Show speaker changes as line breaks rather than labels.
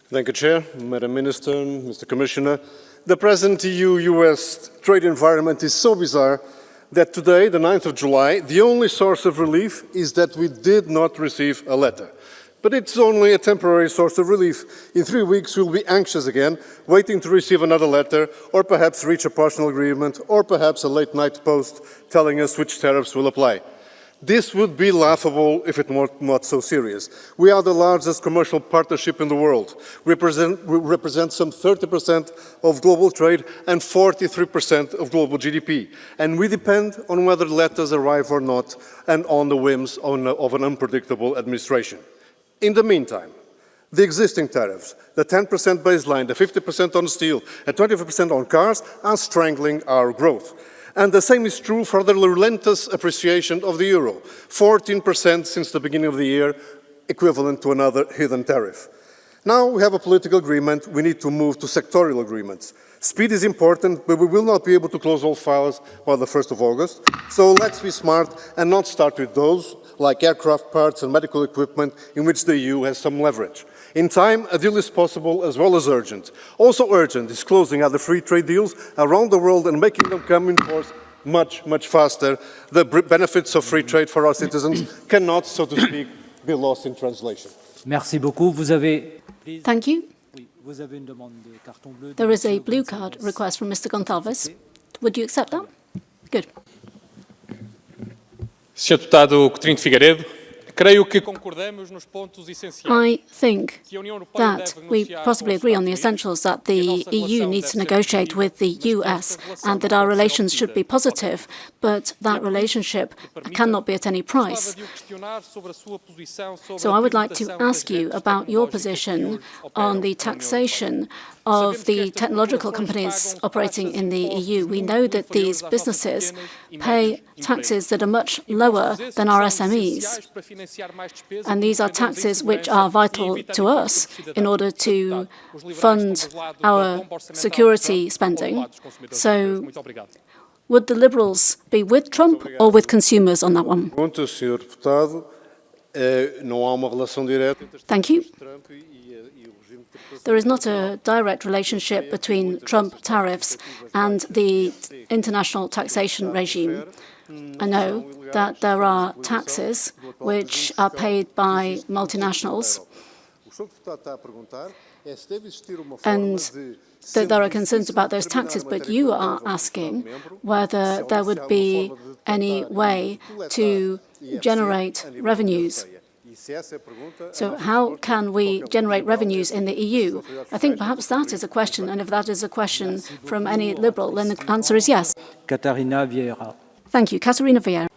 Thank you, Chair, Madam Minister, Mr. Commissioner. The present EU-US trade environment is so bizarre that today, the 9th of July, the only source of relief is that we did not receive a letter. But it's only a temporary source of relief. In 3 weeks, we'll be anxious again, waiting to receive another letter, or perhaps reach a partial agreement, or perhaps a late-night post telling us which tariffs will apply. This would be laughable if it were not so serious. We are the largest commercial partnership in the world. We represent some 30% of global trade and 43% of global GDP. And we depend on whether letters arrive or not, and on the whims of an unpredictable administration. In the meantime, the existing tariffs, the 10% baseline, the 50% on steel, and 25% on cars are strangling our growth. And the same is true for the relentless appreciation of the euro, 14% since the beginning of the year, equivalent to another hidden tariff. Now we have a political agreement, we need to move to sectorial agreements. Speed is important, but we will not be able to close all files by the 1st of August. So let's be smart and not start with those, like aircraft parts and medical equipment, in which the EU has some leverage. In time, a deal is possible as well as urgent. Also urgent is closing other free trade deals around the world and making them come in force much, much faster. The benefits of free trade for our citizens cannot, so to speak, be lost in translation.
Merci beaucoup. Vous avez...
Thank you. There is a blue card request from Mr. Gonçalves. Would you accept that? Good.
Sr. Deputado Cotrim De Figueiredo, creio que concordamos nos pontos essenciais.
I think that we possibly agree on the essentials that the EU needs to negotiate with the US and that our relations should be positive, but that relationship cannot be at any price. So I would like to ask you about your position on the taxation of the technological companies operating in the EU. We know that these businesses pay taxes that are much lower than our SMEs. And these are taxes which are vital to us in order to fund our security spending. So would the Liberals be with Trump or with consumers on that one? Thank you. There is not a direct relationship between Trump tariffs and the international taxation regime. I know that there are taxes which are paid by multinationals, and that there are concerns about those taxes, but you are asking whether there would be any way to generate revenues. So how can we generate revenues in the EU? I think perhaps that is a question, and if that is a question from any Liberal, then the answer is yes.
Catarina Vieira.
Thank you. Catarina Vieira.